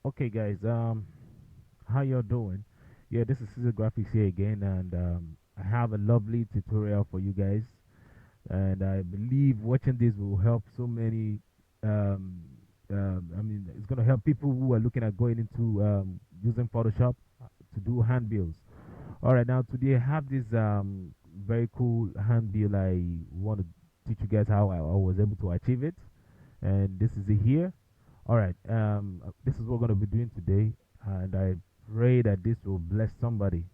Okay, guys. How you're doing? Yeah, this is Caesar Graphics here again, and I have a lovely tutorial for you guys. And I believe watching this will help so many. Um, I mean, it's gonna help people who are looking at going into using Photoshop to do hand builds. All right, now today I have this very cool hand build. I want to teach you guys how I was able to achieve it, and this is it here. All right. This is what we're gonna be doing today, and I pray that this will bless somebody.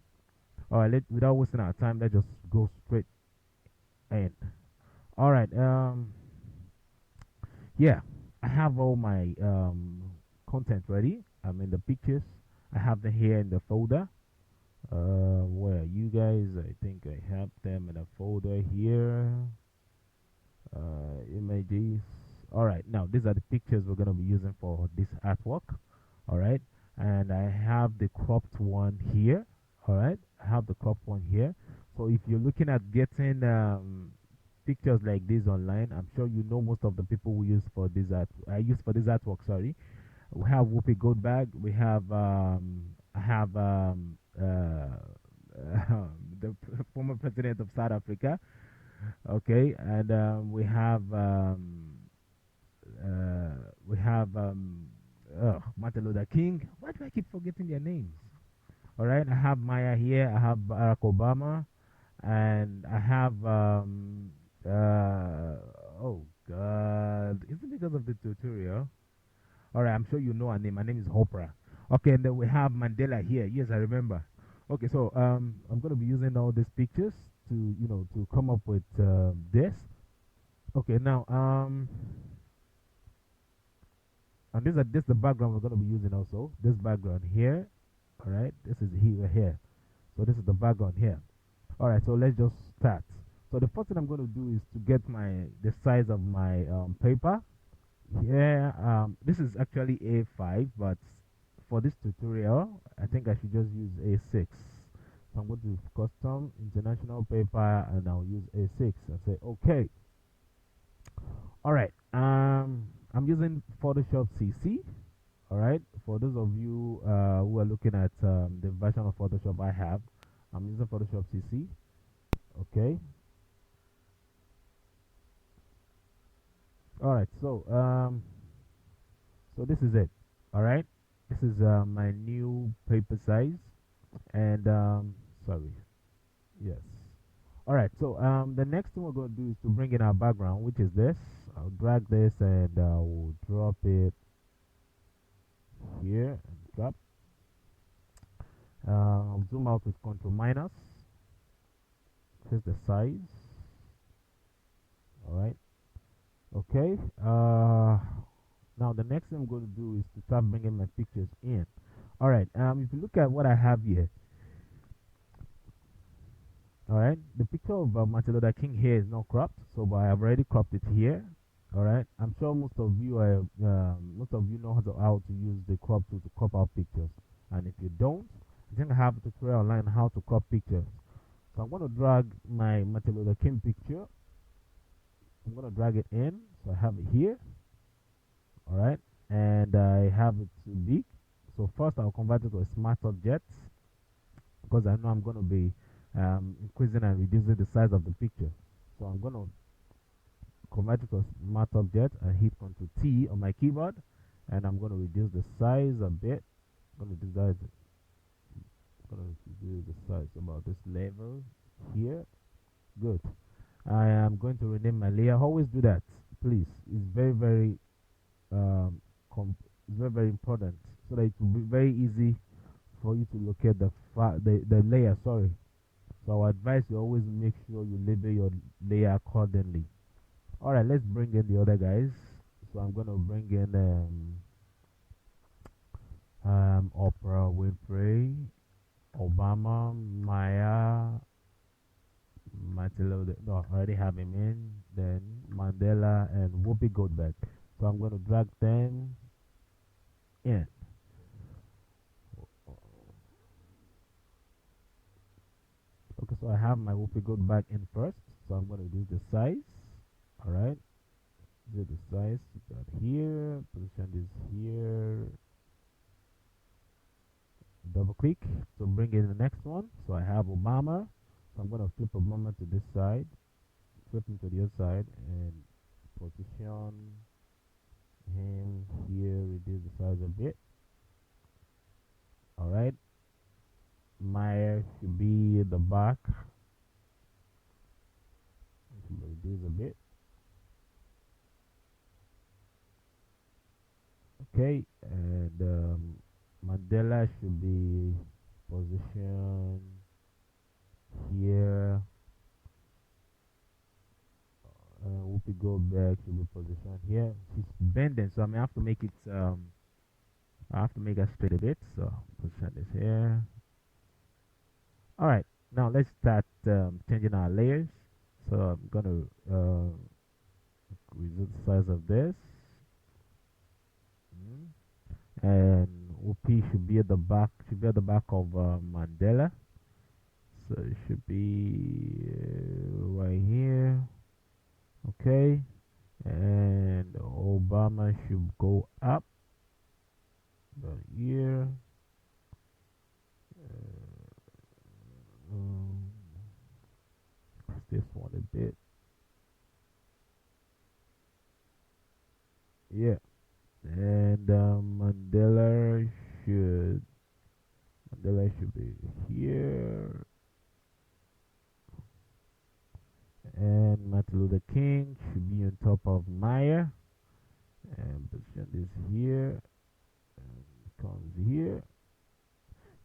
All right. Without wasting our time, let's just go straight in. All right. Yeah, I have all my content ready. I mean the pictures. I have them here in the folder. Where you guys? I think I have them in a folder here. Images. All right, now these are the pictures we're going to be using for this artwork. All right, and I have the cropped one here. All right, I have the cropped one here. So if you're looking at getting pictures like this online, I'm sure you know most of the people who use for this art. I use for this artwork. Sorry, we have Whoopi Goldberg. We have I have the former president of South Africa. Okay, and we have Martin Luther King. Why do I keep forgetting their names? All right, I have Maya here. I have Barack Obama, and I have oh God, is it because of the tutorial? All right, I'm sure you know her name. Her name is Oprah. Okay, and then we have Mandela here. Yes, I remember. Okay, so I'm gonna be using all these pictures to to come up with this. Okay, now and this is the background we're going to be using also. This background here. All right, this is here. So this is the background here. All right, so let's just start. So the first thing I'm going to do is to get the size of my paper. Here, this is actually A5, but for this tutorial, I think I should just use A6. So I'm going to custom international paper, and I'll use A6 and say okay. All right. I'm using Photoshop CC. All right. For those of you who are looking at the version of Photoshop I have, I'm using Photoshop CC. Okay. All right. So this is it. All right. This is my new paper size, and sorry. Yes. All right. So the next thing we're going to do is to bring in our background, which is this. I'll drag this and we'll drop it here and drop. I'll zoom out with Control minus. Here's the size. All right. Okay. Now the next thing I'm going to do is to start bringing my pictures in. All right. If you look at what I have here, all right, the picture of Martin Luther King here is not cropped, so but I have already cropped it here. All right. I'm sure most of you know how to use the crop tool to crop out pictures, and if you don't, I think I have a tutorial online on how to crop pictures. So I'm going to drag my Martin Luther King picture. I'm going to drag it in. So I have it here. All right. And I have it too big. So first I'll convert it to a smart object because I know I'm going to be increasing and reducing the size of the picture. So I'm going to convert it to a smart object and hit Ctrl T on my keyboard. And I'm going to reduce the size a bit. I'm going to reduce the size about this level here. Good. I am going to rename my layer. Always do that, please. It's um, very important so that it will be very easy for you to locate the layer. Sorry. So I advise you always make sure you label your layer accordingly. All right, let's bring in the other guys. So I'm gonna bring in Oprah Winfrey, Obama, Maya, Matilo. No, I already have him in. Then Mandela and Whoopi Goldberg. So I'm gonna drag them in. Okay, so I have my Whoopi Goldberg in first. So I'm gonna do the size. All right, do the size. Got here. Position is here. click to bring in the next one. So I have Obama. So I'm gonna flip Obama to this side, flip him to the other side, and position him here. Reduce the size a bit. All right. Maya should be the back. Should reduce a bit. Okay, and Mandela should be positioned here. Whoopi Goldberg should be positioned here. She's bending, so I may have to make it. I have to make her straight a bit. So position this here. All right, now let's start changing our layers. So I'm gonna reduce the size of this. And OP should be at the back. Should be at the back of Mandela. So it should be right here. Okay, and Obama should go up about here. Press this one a bit. Yeah, and Mandela should be here, and Martin Luther King should be on top of Maya, and position this here, and comes here.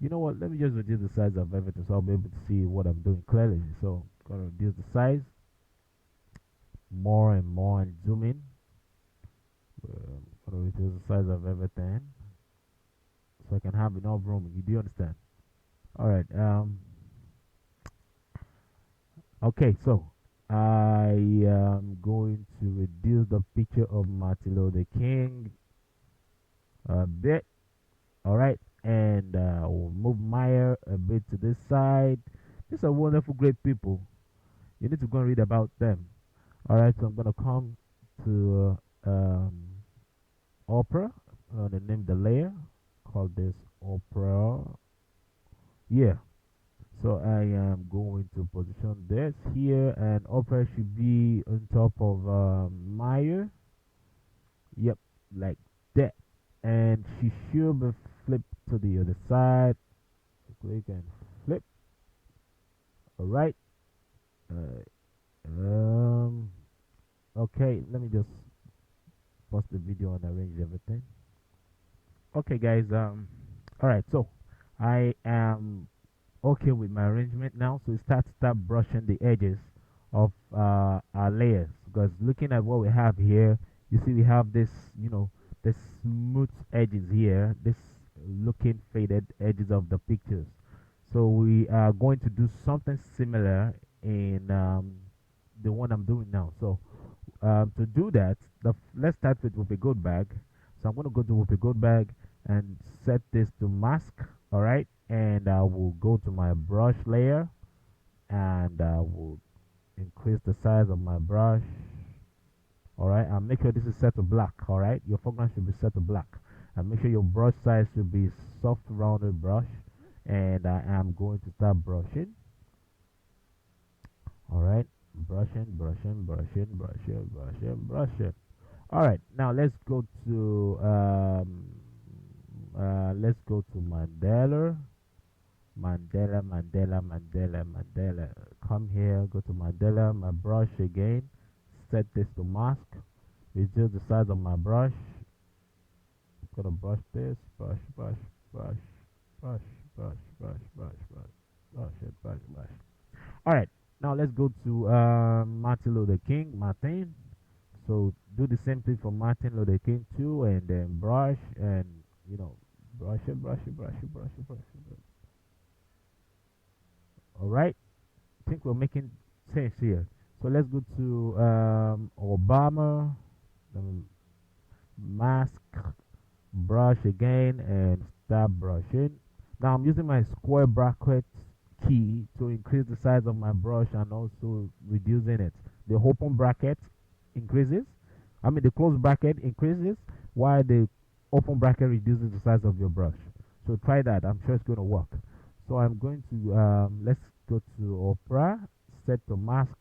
You know what? Let me just reduce the size of everything so I'll be able to see what I'm doing clearly. So I'm gonna reduce the size more and more and zoom in. I'm gonna reduce the size of everything so I can have enough room. You do understand? All right. Okay. So I am going to reduce the picture of Martin Luther King a bit. All right, and we'll move Maya a bit to this side. These are wonderful, great people. You need to go and read about them. All right, so I'm gonna come to Opera. I'm gonna name the layer. Call this Opera. Yeah. So I am going to position this here, and Opera should be on top of Maya. Yep, like that. And she should be flipped to the other side. Click and flip. All right. Okay, let me just pause the video and arrange everything. Okay, guys. All right. So I am okay with my arrangement now. So start brushing the edges of our layers, because looking at what we have here, you see we have this, the smooth edges here, this looking faded edges of the pictures. So we are going to do something similar in the one I'm doing now. So to do that, let's start with Whoopi Goldberg. So I'm going to go to Whoopi Goldberg and set this to mask. All right, and I will go to my brush layer, and I will increase the size of my brush. All right, and make sure this is set to black. All right, your foreground should be set to black, and make sure your brush size should be soft rounded brush. And I am going to start brushing. All right, brushing. All right, now let's go to Mandela. Come here, go to Mandela, my brush again, set this to mask, reduce the size of my brush. I'm gonna brush this, brush. Alright, now let's go to Martin Luther King, Martin. So do the same thing for Martin Luther King too, and then brush, and brush it. Alright, I think we're making sense here. So let's go to Obama, mask, brush again, and start brushing. Now I'm using my square bracket key to increase the size of my brush and also reducing it. The open bracket increases, the closed bracket increases, while the open bracket reduces the size of your brush. So try that. I'm sure it's going to work. So I'm going to let's go to Opera, set to mask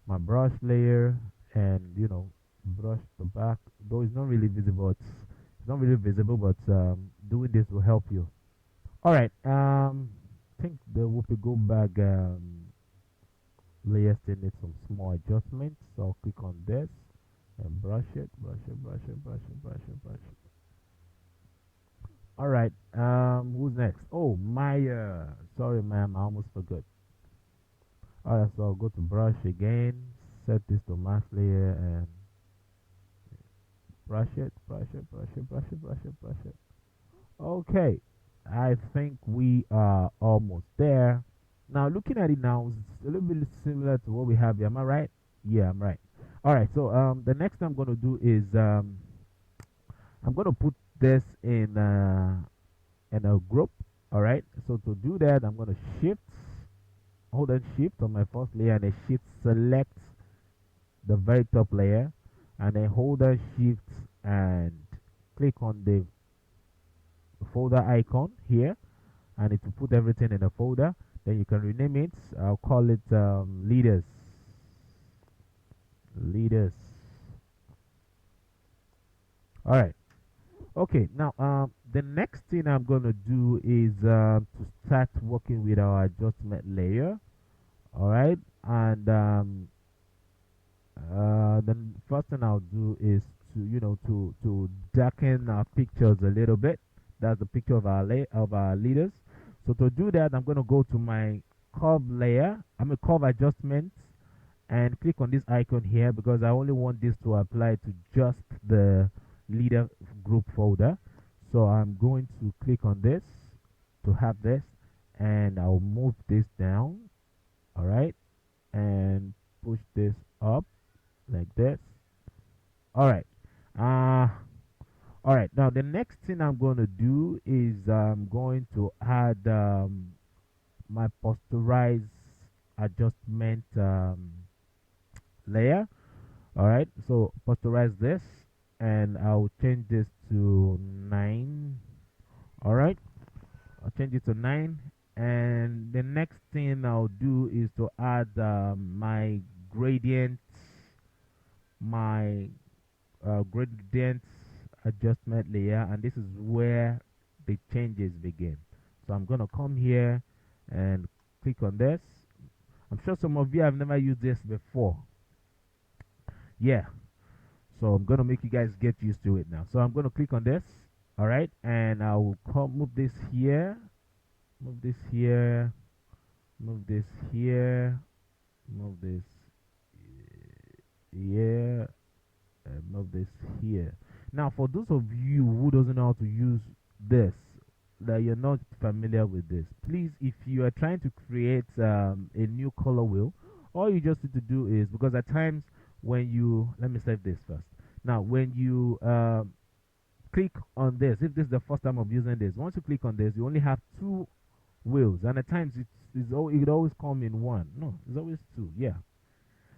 my brush layer, and brush the back. Though it's not really visible, it's not really visible, but doing this will help you. All right. I think the whoopee go back layer still needs some small adjustments. So I'll click on this and brush it, brush it, brush it, brush it, brush it, brush it. All right. Who's next? Oh, Maya. Sorry, ma'am. I almost forgot. All right. So I'll go to brush again. Set this to mask layer and brush it, brush it, brush it, brush it, brush it, brush it. Okay. I think we are almost there. Now, looking at it now, it's a little bit similar to what we have here. Am I right? Yeah, I'm right. All right. So the next thing I'm going to do is I'm going to put this in a group. All right. So to do that, I'm going to hold on shift on my first layer, and then shift select the very top layer, and then hold on shift and click on the folder icon here, and it will put everything in a folder. Then you can rename it. I'll call it leaders. All right. Okay, now the next thing I'm gonna do is to start working with our adjustment layer. All right, and the first thing I'll do is to to darken our pictures a little bit. That's the picture of our leaders. So to do that, I'm gonna go to my curve layer. I'm a curve adjustment and click on this icon here because I only want this to apply to just the leader group folder. So I'm going to click on this to have this, and I'll move this down. All right, and push this up like this. All right. All right. Now the next thing I'm going to do is I'm going to add my posterize adjustment layer. All right. So posterize this, and I'll change this to 9. All right. I'll change it to 9. And the next thing I'll do is to add my gradient, my gradient adjustment layer, and this is where the changes begin. So I'm gonna come here and click on this. I'm sure some of you have never used this before. Yeah, so I'm gonna make you guys get used to it now. So I'm gonna click on this. All right, and I will move this here, move this here, move this here, move this here, and move this here. Now, for those of you who doesn't know how to use this, that you're not familiar with this, please, if you are trying to create a new color wheel, all you just need to do is, because at times when you, let me save this first. Now, when you click on this, if this is the first time of using this, once you click on this, you only have 2 wheels, and at times it always come in one. No, it's always 2. Yeah,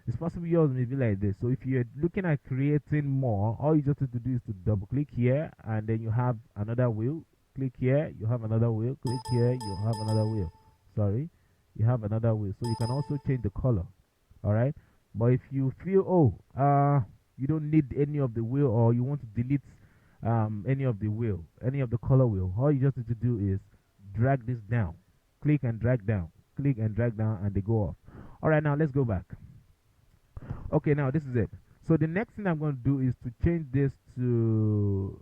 it's possible yours may be like this. So if you're looking at creating more, all you just have to do is to double click here, and then you have another wheel. Click here, you have another wheel. Click here, you have another wheel. Sorry, you have another wheel. So you can also change the color. All right. But if you feel you don't need any of the wheel, or you want to delete any of the wheel, any of the color wheel, all you just need to do is drag this down. Click and drag down. Click and drag down, and they go off. All right. Now let's go back. Okay, now this is it. So the next thing I'm going to do is to change this to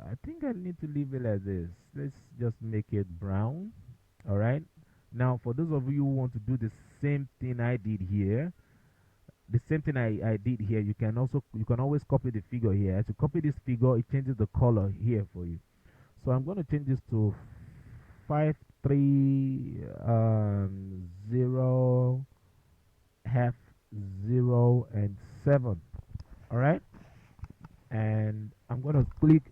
I think I need to leave it like this. Let's just make it brown. All right, now for those of you who want to do the same thing I did here, the same thing I did here, you can always copy the figure here. As you copy this figure, it changes the color here for you. So I'm going to change this to 530 half 0 and 7. All right, and I'm gonna click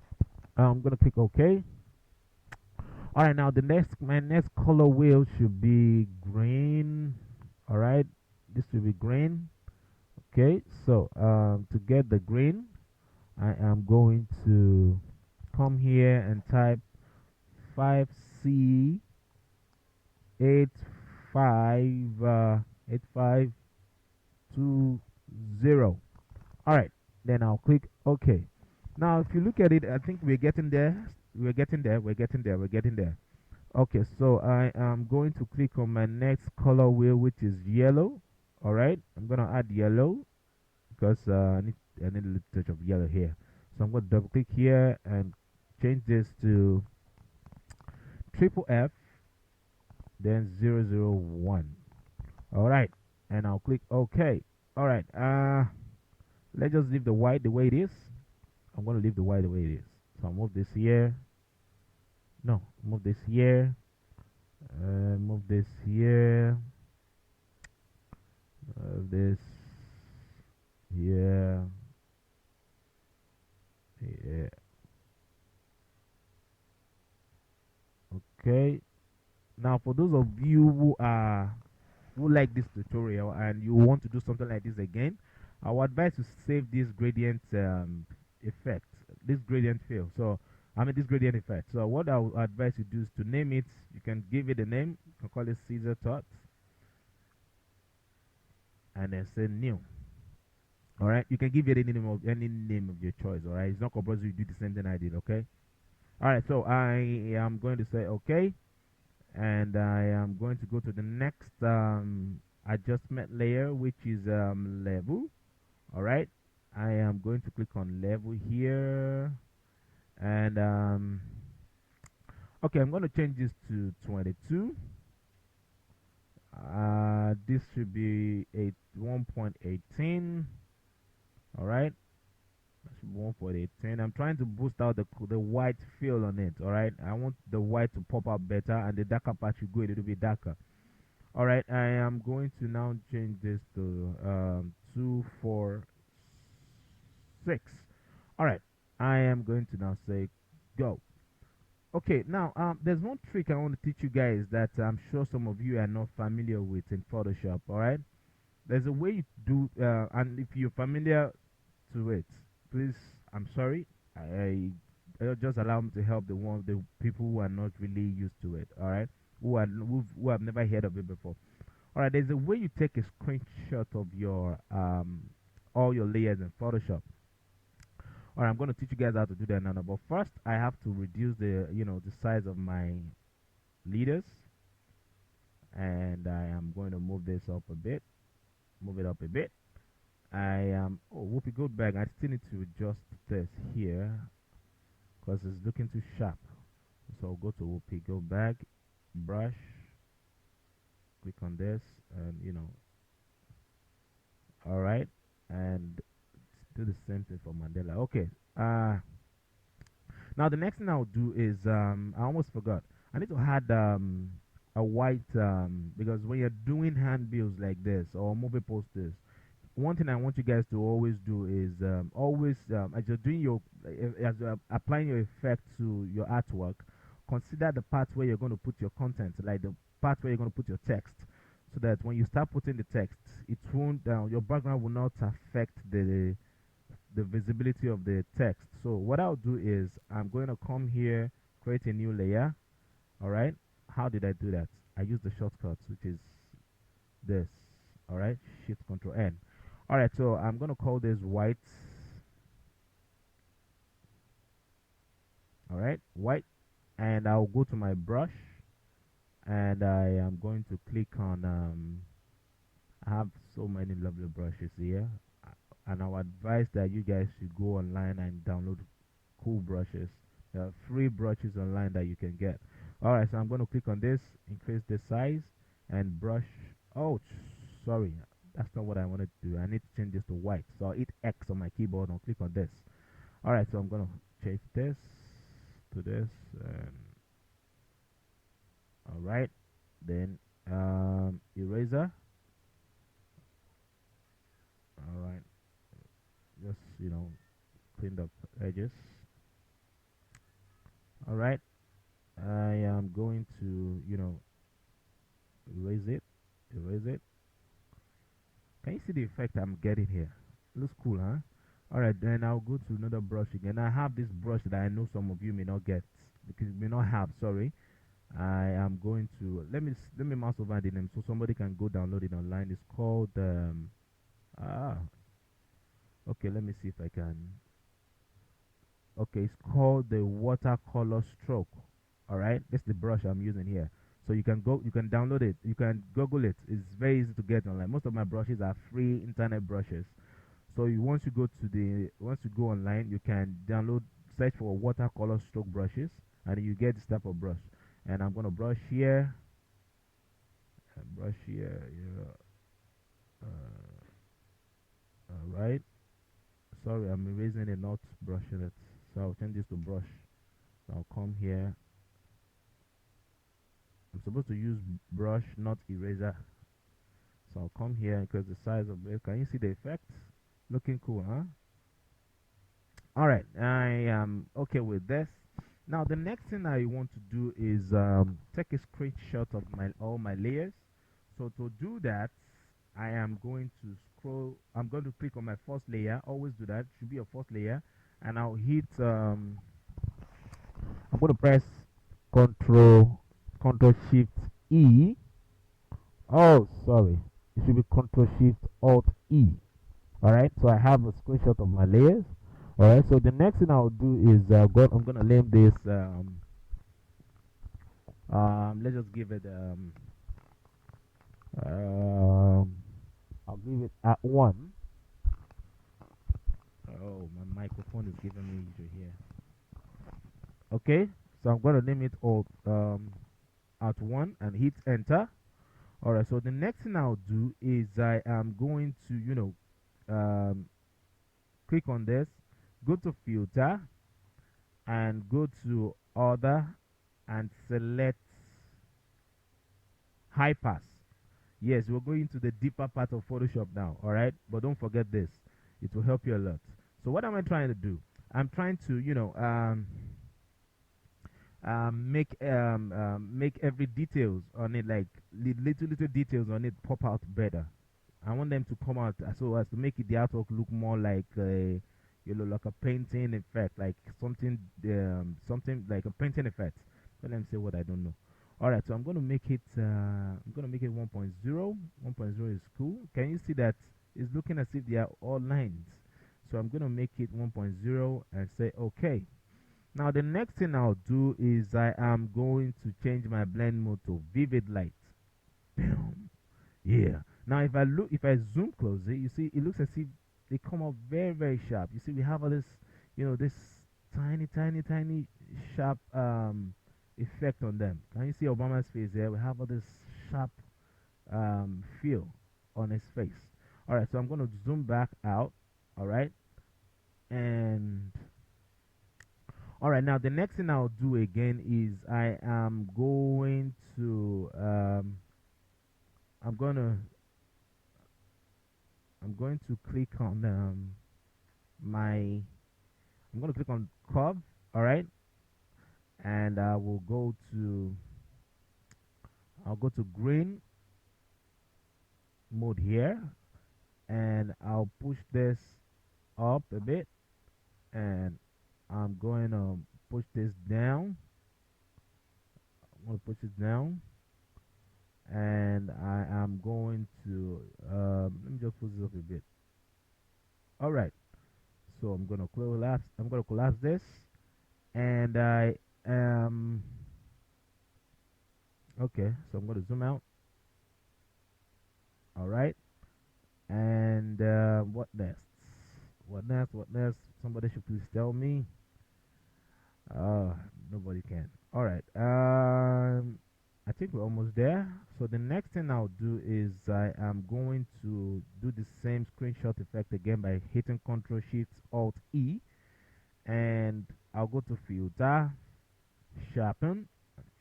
OK. All right, now my next color wheel should be green. All right, this should be green. Okay, so to get the green, I am going to come here and type 85C 85 8520. All right, then I'll click OK. Now if you look at it, I think we're getting there. We're getting there. Okay, so I am going to click on my next color wheel, which is yellow. All right, I'm gonna add yellow because I need a little touch of yellow here. So I'm going to double click here and change this to triple F, then 001. All right, and I'll click OK. All right, let's just leave the white the way it is. I'm going to leave the white the way it is. So I'll move this here. No, move this here. Move this here. This here. Yeah. Okay. Now, for those of you who like this tutorial and you want to do something like this again, I would advise to save this gradient effect, this gradient fill. So, I mean this gradient effect. So, what I would advise you do is to name it. You can give it a name. You can call it Caesar Thought, and then say new. All right. You can give it any name of your choice. All right. It's not compulsory you do the same thing I did. Okay. All right. So I am going to say okay, and I am going to go to the next adjustment layer, which is level. All right, I am going to click on level here, and okay, I'm going to change this to 22. This should be 1.18. All right, that should be 1.18. I'm trying to boost out the white feel on it. All right, I want the white to pop out better, and the darker part should go a little bit darker. All right, I am going to now change this to 246. All right, I am going to now say go. Okay, now there's one trick I want to teach you guys that I'm sure some of you are not familiar with in Photoshop. All right, there's a way you do, and if you're familiar to it, please, I'm sorry, I just allow me to help the people who are not really used to it. All right, who have never heard of it before. All right, there's a way you take a screenshot of your all your layers in Photoshop. All right, I'm going to teach you guys how to do that now. But first, I have to reduce the size of my leaders, and I am going to move this up a bit, move it up a bit. I am whoopee go back. I still need to adjust this here because it's looking too sharp. So I'll go to whoopee go back, brush, click on this, and all right, and do the same thing for Mandela. Okay. Now the next thing I'll do is I almost forgot. I need to add a white because when you're doing hand builds like this or movie posters, one thing I want you guys to always do is always as you're doing as you're applying your effect to your artwork, consider the part where you're going to put your content, like the part where you're going to put your text, so that when you start putting the text, it won't your background will not affect the visibility of the text. So what I'll do is I'm going to come here, create a new layer. All right, how did I do that? I use the shortcuts, which is this. All right, shift control N. All right, so I'm going to call this white. All right, white, and I'll go to my brush, and I am going to click on I have so many lovely brushes here, and I would advise that you guys should go online and download cool brushes. There are free brushes online that you can get. All right, so I'm going to click on this, increase the size, and brush. Oh, sorry, that's not what I wanted to do. I need to change this to white. So I'll hit X on my keyboard and click on this. All right, so I'm going to change this to this. And all right, then eraser. All right, just cleaned up edges. All right, I am going to erase it. Can you see the effect I'm getting here? Looks cool, huh? All right, then I'll go to another brush again. I have this brush that I know some of you may not get. because it may not have. Sorry, I am going to let me mouse over the name so somebody can go download it online. It's called ah okay. Let me see if I can. Okay, it's called the watercolor stroke. All right, this is the brush I'm using here. So you can download it, you can Google it. It's very easy to get online. Most of my brushes are free internet brushes. So once you go online, you can download, search for watercolor stroke brushes, and you get this type of brush. And I'm gonna brush here and brush here. Yeah. All right. Sorry, I'm erasing it, not brushing it. So I'll change this to brush. So I'll come here. I'm supposed to use brush, not eraser. So I'll come here because the size of it. Can you see the effect? Looking cool, huh? All right, I am okay with this. Now the next thing I want to do is take a screenshot of my all my layers. So to do that, I am going to scroll. I'm going to click on my first layer. Always do that. Should be your first layer, and I'll hit. I'm going to press Control Shift E. Oh, sorry. It should be Control Shift Alt E. All right. So I have a screenshot of my layers. All right. So the next thing I'll do is I'm gonna name this. Let's just give it. Um, I'll give it at one. Oh, my microphone is giving me issue here. Okay. So I'm gonna name it Alt at one and hit enter. All right. So the next thing I'll do is I am going to click on this, go to filter, and go to other and select high pass. Yes, we're going to the deeper part of Photoshop now. All right, but don't forget this, it will help you a lot. So what am I trying to do? I'm trying to make every details on it, like little details on it, pop out better. I want them to come out so as to make it the artwork look more like a, like a painting effect, like something like a painting effect. But let me say what I don't know. All right, so I'm gonna make it. I'm gonna make it 1.0. 1.0 is cool. Can you see that it's looking as if they are all lines? So I'm gonna make it 1.0 and say okay. Now the next thing I'll do is I am going to change my blend mode to vivid light. Bam. Yeah. Now if I zoom closer, you see it looks as if they come up very sharp. You see we have all this, this tiny sharp effect on them. Can you see Obama's face there? We have all this sharp feel on his face. All right, so I'm going to zoom back out. All right, and all right, now the next thing I'll do again is I am going to I'm gonna I'm going to click on my I'm going to click on curve. All right, and I'll go to green mode here, and I'll push this up a bit, and I'm going to push this down. I'm going to push it down, and I am going to let me just push this up a bit. All right, so I'm going to collapse. I'm going to collapse this, and I am okay. So I'm going to zoom out. All right, and what next? What next? What next? Somebody should please tell me. Uh, Nobody can. All right. I think we're almost there. So the next thing I'll do is I am going to do the same screenshot effect again by hitting Control Shift Alt E, and I'll go to Filter, Sharpen,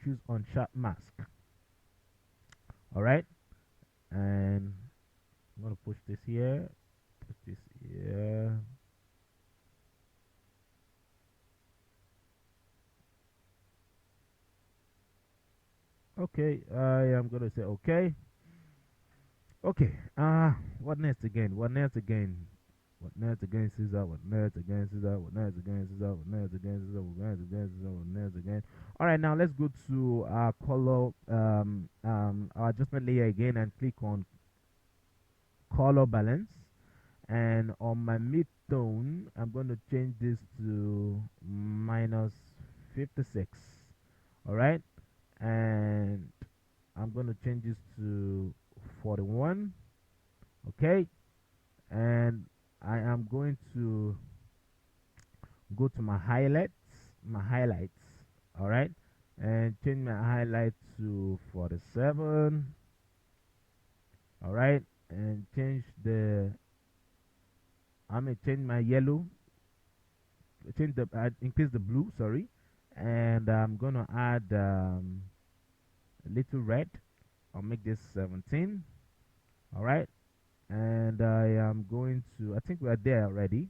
choose on Sharp Mask. All right, and I'm gonna push this here, push this here. Okay, I am gonna say okay. Okay. What next again? What next again? What nerds again, Caesar? What nerds again, Caesar? What nerds again, Caesar? What nerds again, Caesar? What nerds again, Caesar? What nerds again? All right, now let's go to our color, our adjustment layer again, and click on color balance. And on my mid-tone, I'm going to change this to minus 56. All right, and I'm going to change this to 41. Okay, and I am going to go to my highlights, all right, and change my highlight to 47. All right, and change my yellow, increase the blue, sorry, and I'm gonna add a little red. I'll make this 17. All right, and I am going to, I think we are there already.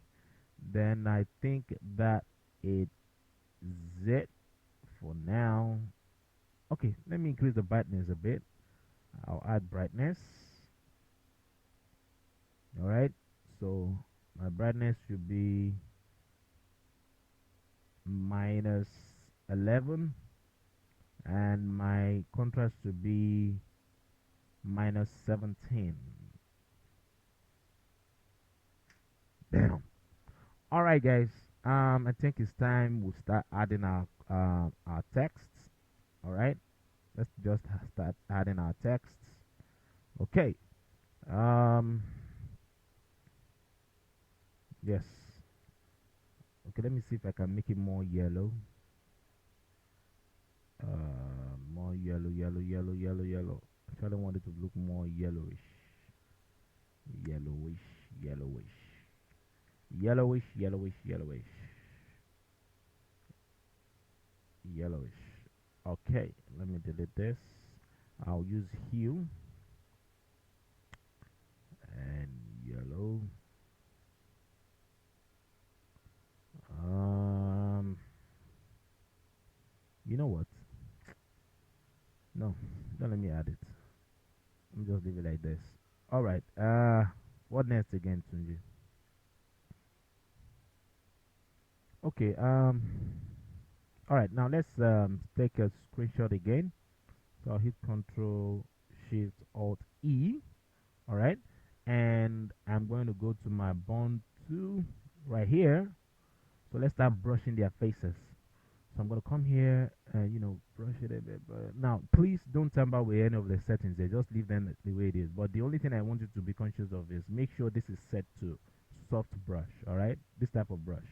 Then I think that it's it for now. Okay, let me increase the brightness a bit. I'll add brightness. All right, so my brightness should be minus 11, and my contrast should be minus 17. Damn. All right, guys. I think it's time we start adding our texts. All right, let's just start adding our texts. Okay. Um. Yes. Okay. Let me see if I can make it more yellow. More yellow, yellow, yellow, yellow, yellow. Actually, I want it to look more yellowish, yellowish, yellowish, yellowish, yellowish, yellowish, yellowish. Okay, let me delete this. I'll use hue and yellow. Um, you know what? No, don't let me add it. Let me just leave it like this. All right. What next again, Tunji? Okay. All right. Now let's take a screenshot again. So I'll hit Control Shift Alt E. All right, and I'm going to go to my bond 2 right here. So let's start brushing their faces. So I'm going to come here and brush it a bit. But now, please don't tamper with any of the settings there. Just leave them the way it is. But the only thing I want you to be conscious of is make sure this is set to soft brush. All right, this type of brush.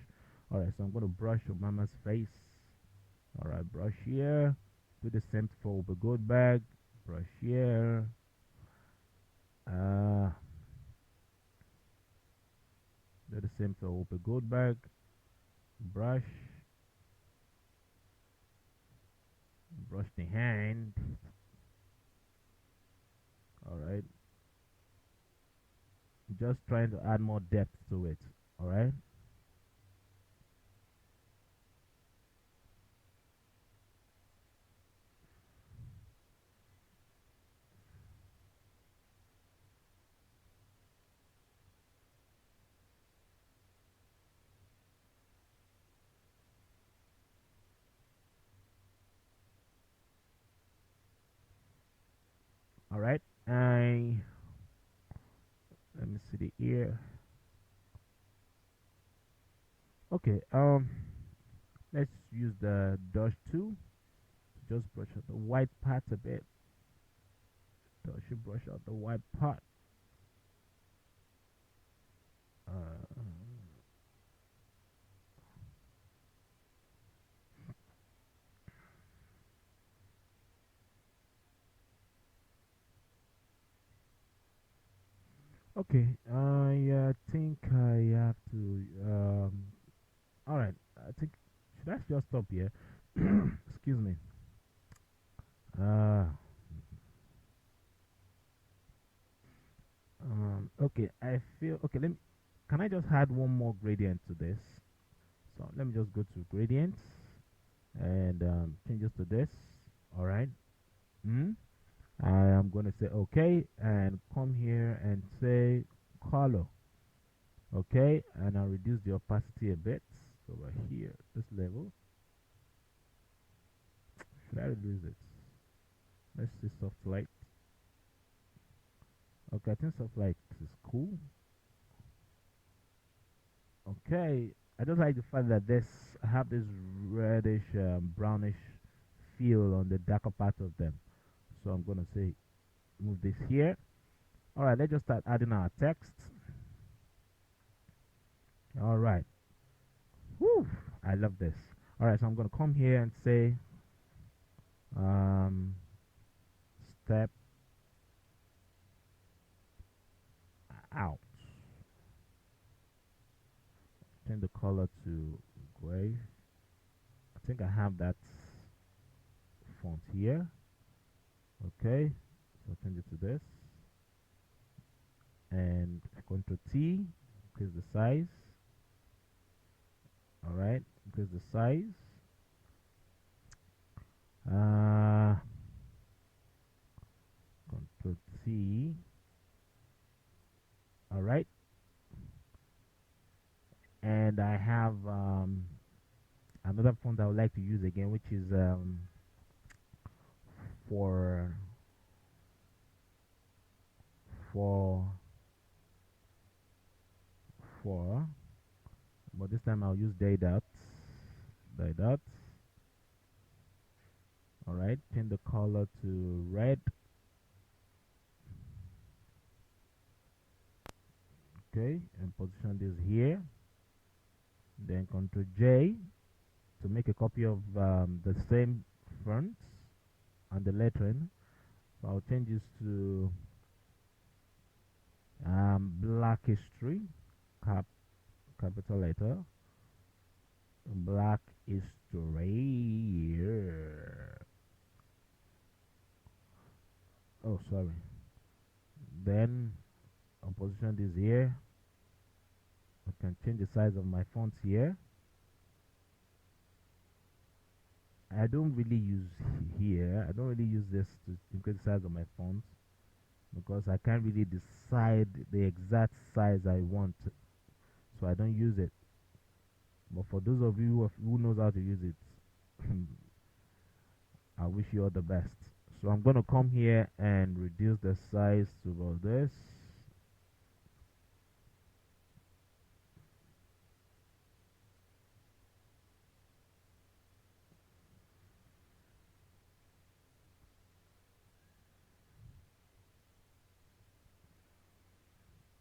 All right, so I'm going to brush Obama's face. All right, brush here. Do the same for the gold bag. Brush here. Uh, do the same for Open Gold Bag. Brush the hand. All right, just trying to add more depth to it. All right. All right. I Let me see the ear. Okay. Let's use the brush tool to just brush out the white parts a bit. So I should brush out the white part. Uh, okay. I think I have to. All right. I think should I just stop here? Excuse me. Uh. Okay. I feel okay. Let me. Can I just add one more gradient to this? So let me just go to gradients and change this to this. All right. Mm. I am going to say okay and come here and say color. Okay, and I'll reduce the opacity a bit. So over here, this level. Should I reduce it? Let's see soft light. Okay, I think soft light is cool. Okay, I just like the fact that this I have this reddish, brownish feel on the darker part of them. So I'm gonna say move this here. All right, let's just start adding our text. All right. Whew, I love this. All right, so I'm gonna come here and say um, step out. Change the color to gray. I think I have that font here. Okay, so change it to this and Ctrl T, increase the size. All right, increase the size. Uh, Ctrl T. All right, and I have another font I would like to use again, which is for for for, but this time I'll use day dots. Day dots. All right, change the color to red. Okay, and position this here. Then Ctrl J to make a copy of the same fonts and the lettering. So I'll change this to black history, capital letter, black history. Oh, sorry. Then I'll position this here. I can change the size of my fonts here. I don't really use here. I don't really use this to increase the size of my fonts because I can't really decide the exact size I want, so I don't use it. But for those of you who knows how to use it, I wish you all the best. So I'm gonna come here and reduce the size to about this.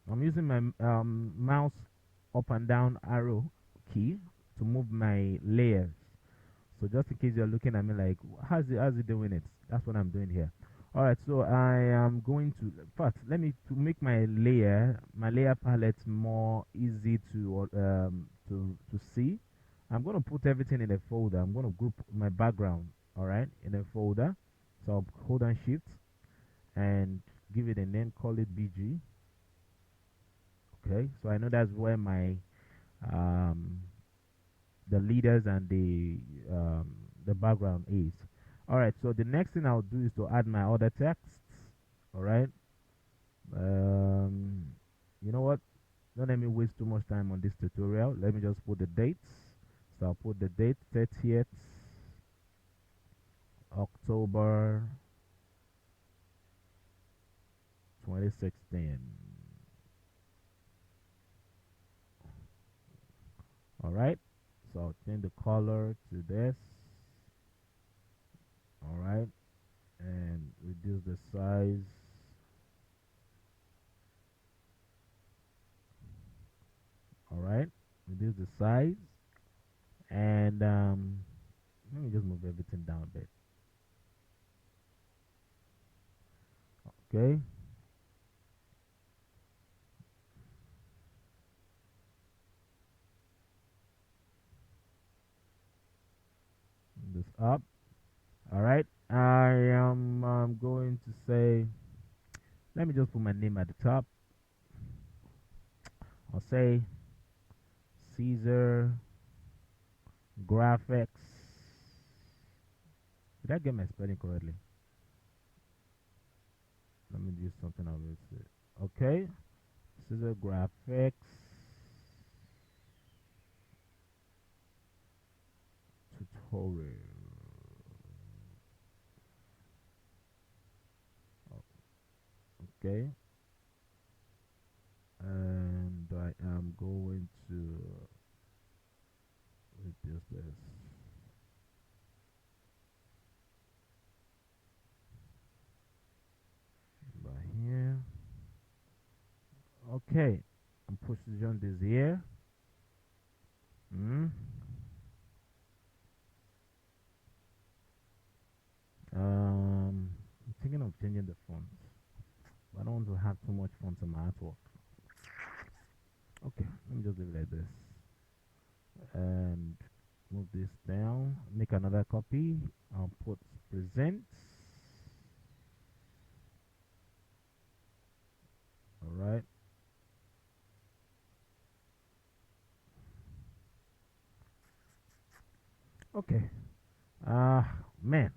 I'm using my mouse up and down arrow key to move my layers. So just in case you're looking at me like, how's it doing it? That's what I'm doing here. All right, so I am going to first let me to make my layer palette more easy to see. I'm gonna put everything in a folder. I'm gonna group my background, all right, in a folder. So I'll hold on Shift and give it a name. Call it BG. Okay, so I know that's where my um, the leaders and the background is. All right, so the next thing I'll do is to add my other texts. All right. Um, you know what? Don't let me waste too much time on this tutorial. Let me just put the dates. So I'll put the date 30th October 2016. All right. So I'll change the color to this. All right, and reduce the size. All right, reduce the size, and let me just move everything down a bit. Okay, this up. All right, I am going to say, let me just put my name at the top. I'll say Ceasar Graphix. Did I get my spelling correctly? Let me do something I will say. Okay, Ceasar Graphix. Corey. Okay, and I am going to reduce this by here. Okay, I'm position this here. Mm. I'm thinking of changing the fonts, but I don't want to have too much fonts on my artwork. Okay, let me just leave it like this and move this down. Make another copy. I'll put present. All right. Okay. Man.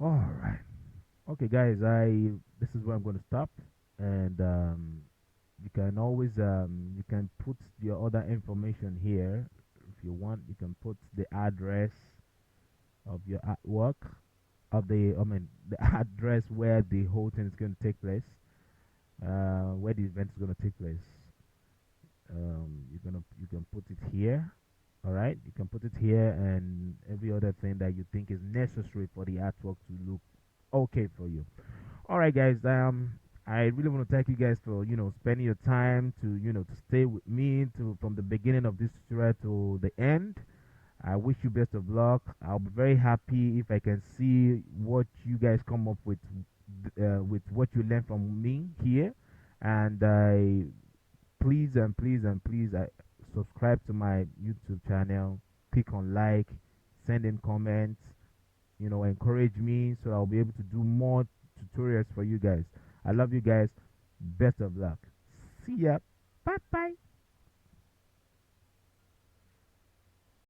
All right. Okay, guys. This is where I'm going to stop, and you can always you can put your other information here if you want. You can put the address of your artwork of the I mean the address where the whole thing is going to take place, where the event is going to take place. You can put it here. All right, you can put it here and every other thing that you think is necessary for the artwork to look okay for you. All right, guys. I really want to thank you guys for spending your time to to stay with me to from the beginning of this tutorial to the end. I wish you best of luck. I'll be very happy if I can see what you guys come up with what you learn from me here. And I please and please and please subscribe to my YouTube channel. Click on like, send in comments. Encourage me so I'll be able to do more tutorials for you guys. I love you guys. Best of luck. See ya. Bye bye.